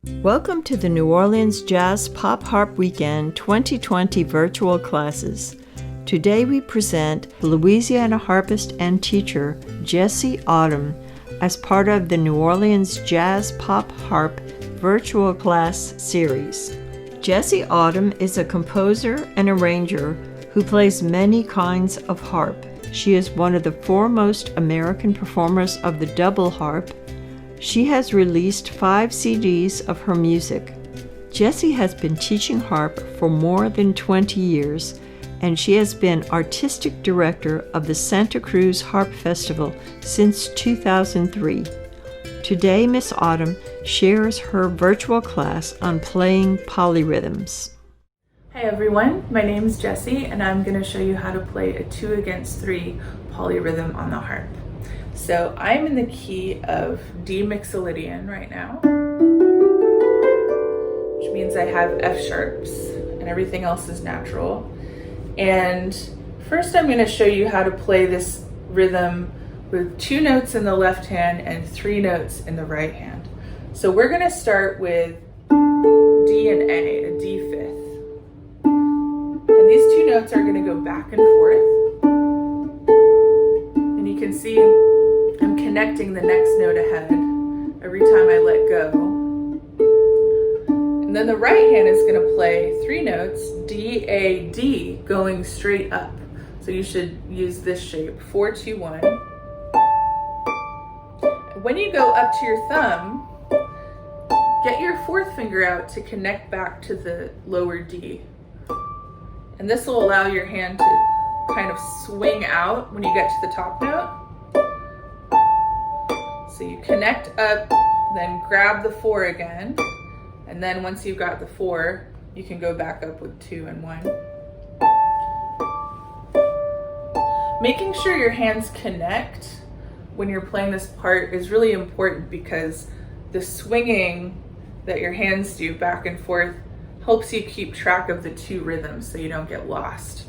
Welcome to the New Orleans Jazz Pop Harp Weekend 2020 virtual classes. Today we present Louisiana harpist and teacher Jessie Autumn as part of the New Orleans Jazz Pop Harp virtual class series. Jessie Autumn is a composer and arranger who plays many kinds of harp. She is one of the foremost American performers of the double harp. She has released 5 CDs of her music. Jessie has been teaching harp for more than 20 years, and she has been artistic director of the Santa Cruz Harp Festival since 2003. Today, Miss Autumn shares her virtual class on playing polyrhythms. Hi everyone, my name is Jessie, and I'm going to show you how to play a 2-against-3 polyrhythm on the harp. So I'm in the key of D mixolydian right now, which means I have F sharps and everything else is natural. And first I'm going to show you how to play this rhythm with 2 notes in the left hand and 3 notes in the right hand. So we're going to start with D and a D fifth. And these 2 notes are going to go back and forth. And you can see I'm connecting the next note ahead every time I let go. And then the right hand is going to play 3 notes, D, A, D, going straight up. So you should use this shape, 4, 2, 1. When you go up to your thumb, get your 4th finger out to connect back to the lower D. And this will allow your hand to kind of swing out when you get to the top note. So you connect up, then grab the 4 again, and then once you've got the 4, you can go back up with 2 and 1. Making sure your hands connect when you're playing this part is really important because the swinging that your hands do back and forth helps you keep track of the 2 rhythms so you don't get lost.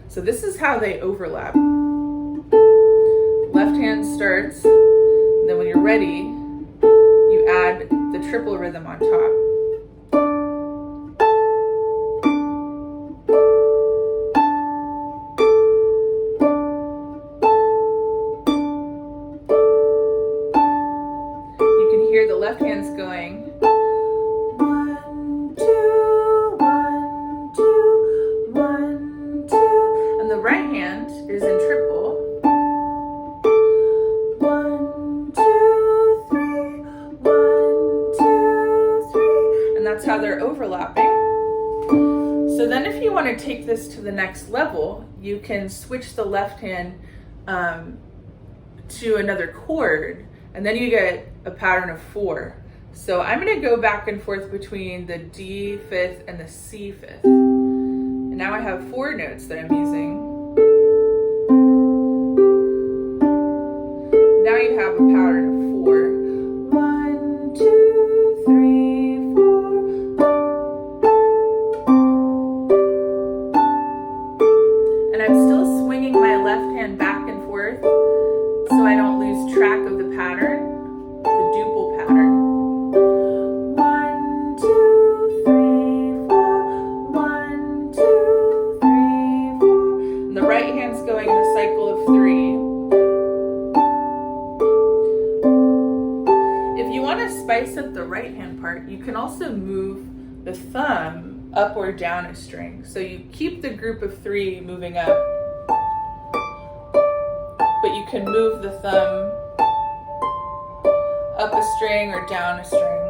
So this is how they overlap. Left hand starts, and then when you're ready, you add the triple rhythm on top. You can hear the left hand's going 1, 2, 1, 2, 1, 2, and the right hand is in triple. 1, 2, 3, 1, 2, 3, and that's how they're overlapping. So then if you want to take this to the next level, you can switch the left hand to another chord, and then you get a pattern of 4. So I'm going to go back and forth between the D fifth and the C fifth. And now I have 4 notes that I'm using. Now you have a pattern of 4. 1, 2, 3, 4. And I'm still swinging my left hand back and forth so I don't lose track of the pattern, the duple pattern. 1, 2, 3, 4. 1, 2, 3, 4. And the right hand's going in a cycle of 3. If you want to spice up the right hand part, you can also move the thumb up or down a string. So you keep the group of 3 moving up, but you can move the thumb up a string or down a string.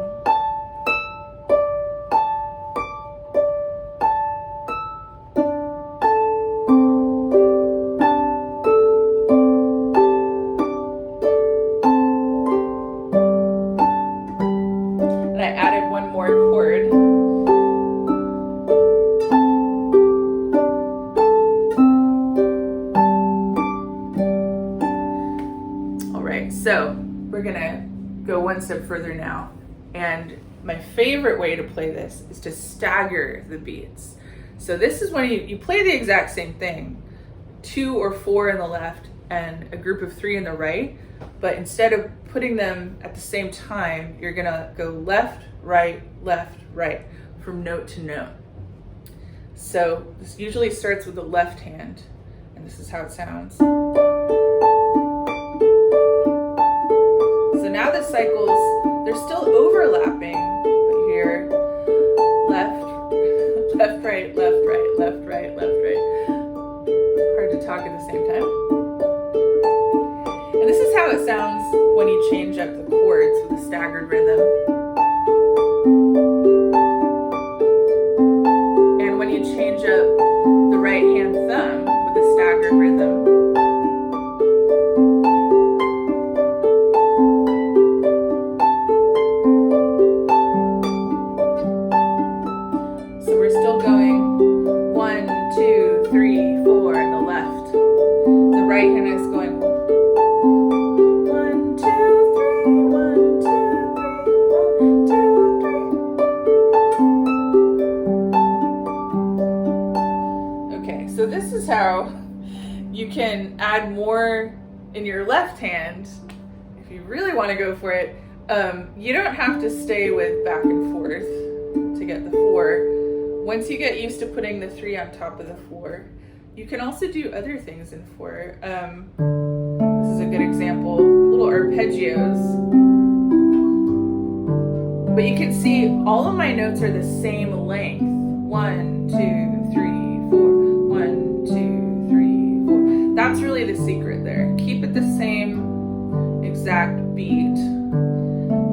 And I added one more chord. All right, so we're gonna go one step further now. And my favorite way to play this is to stagger the beats. So this is when you play the exact same thing, 2 or 4 in the left and a group of 3 in the right, but instead of putting them at the same time, you're gonna go left, right, from note to note. So this usually starts with the left hand, and this is how it sounds. So now the cycles, they're still overlapping, but you hear left, left, right, left, right, left, right, left, right. Hard to talk at the same time. And this is how it sounds when you change up the chords with a staggered rhythm. And when you change up the right hand thumb with a staggered rhythm. So we're still going 1, 2, 3, 4 in the left. The right hand is going 1, 2, 3, 1, 2, 3, 1, 2, 3. Okay, so this is how you can add more in your left hand if you really want to go for it. You don't have to stay with back and forth to get the 4. Once you get used to putting the 3 on top of the 4, you can also do other things in 4. This is a good example, little arpeggios. But you can see all of my notes are the same length. 1, 2, 3, 4. 1, 2, 3, 4. That's really the secret there. Keep it the same exact beat,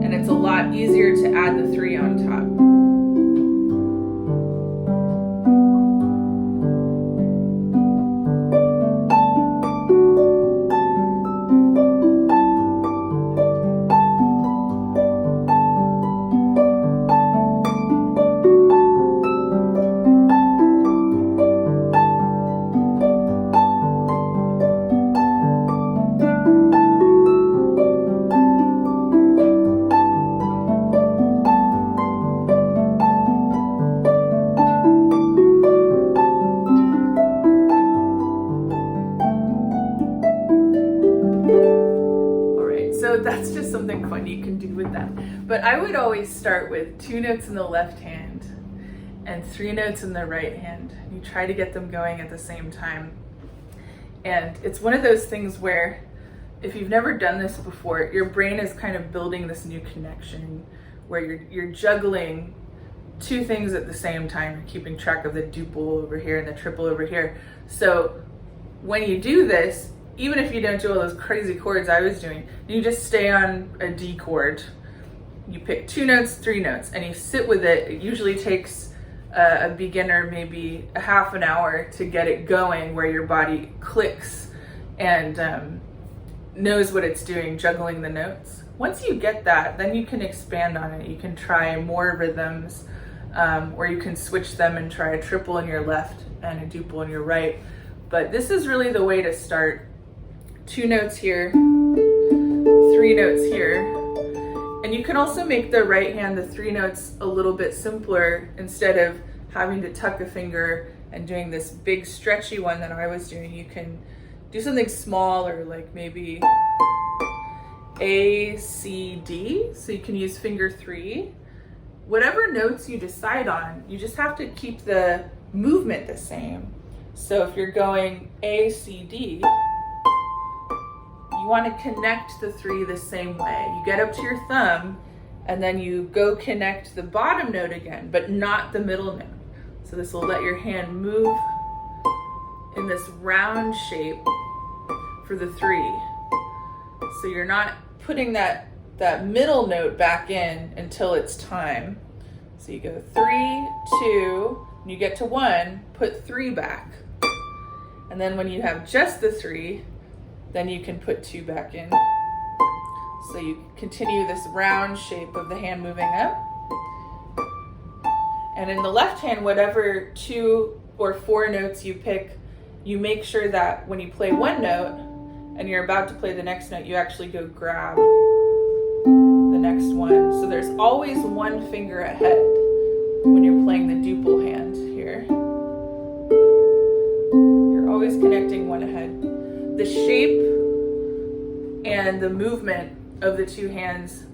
and it's a lot easier to add the 3 on top. That's just something fun you can do with that. But I would always start with 2 notes in the left hand and 3 notes in the right hand. You try to get them going at the same time. And it's one of those things where if you've never done this before, your brain is kind of building this new connection where you're juggling 2 things at the same time. You're keeping track of the duple over here and the triple over here. So when you do this, even if you don't do all those crazy chords I was doing, you just stay on a D chord. You pick 2 notes, 3 notes, and you sit with it. It usually takes a beginner maybe a half an hour to get it going, where your body clicks and knows what it's doing, juggling the notes. Once you get that, then you can expand on it. You can try more rhythms, or you can switch them and try a triple in your left and a duple in your right. But this is really the way to start. 2 notes here, 3 notes here. And you can also make the right hand, the 3 notes, a little bit simpler. Instead of having to tuck a finger and doing this big stretchy one that I was doing, you can do something smaller, like maybe A, C, D. So you can use finger 3. Whatever notes you decide on, you just have to keep the movement the same. So if you're going A, C, D, you want to connect the 3 the same way. You get up to your thumb and then you go connect the bottom note again, but not the middle note. So this will let your hand move in this round shape for the 3. So you're not putting that middle note back in until it's time. So you go 3, 2, and you get to 1, put 3 back. And then when you have just the 3, then you can put 2 back in. So you continue this round shape of the hand moving up. And in the left hand, whatever 2 or 4 notes you pick, you make sure that when you play one note and you're about to play the next note, you actually go grab the next one. So there's always one finger ahead when you're playing the duple hand here. You're always connecting one ahead. The shape and the movement of the two hands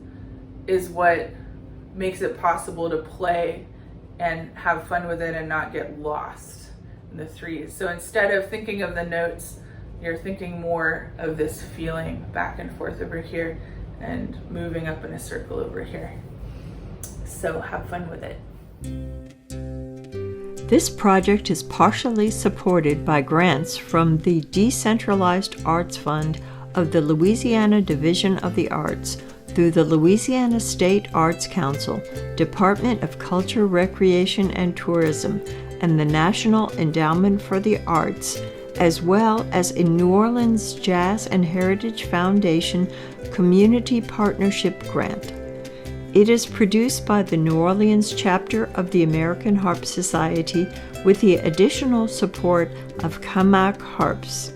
is what makes it possible to play and have fun with it and not get lost in the threes. So instead of thinking of the notes, you're thinking more of this feeling back and forth over here and moving up in a circle over here. So have fun with it. This project is partially supported by grants from the Decentralized Arts Fund of the Louisiana Division of the Arts through the Louisiana State Arts Council, Department of Culture, Recreation, and Tourism, and the National Endowment for the Arts, as well as a New Orleans Jazz and Heritage Foundation Community Partnership Grant. It is produced by the New Orleans chapter of the American Harp Society with the additional support of Camac Harps.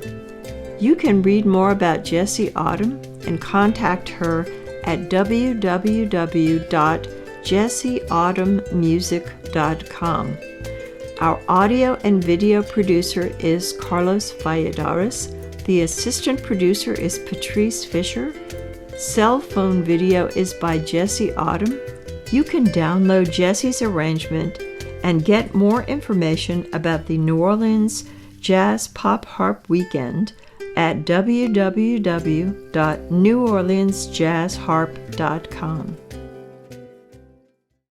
You can read more about Jessie Autumn and contact her at www.jessieautumnmusic.com. Our audio and video producer is Carlos Valladares. The assistant producer is Patrice Fisher. Cell phone video is by Jessie Autumn. You can download Jessie's arrangement and get more information about the New Orleans Jazz Pop Harp Weekend at www.neworleansjazzharp.com.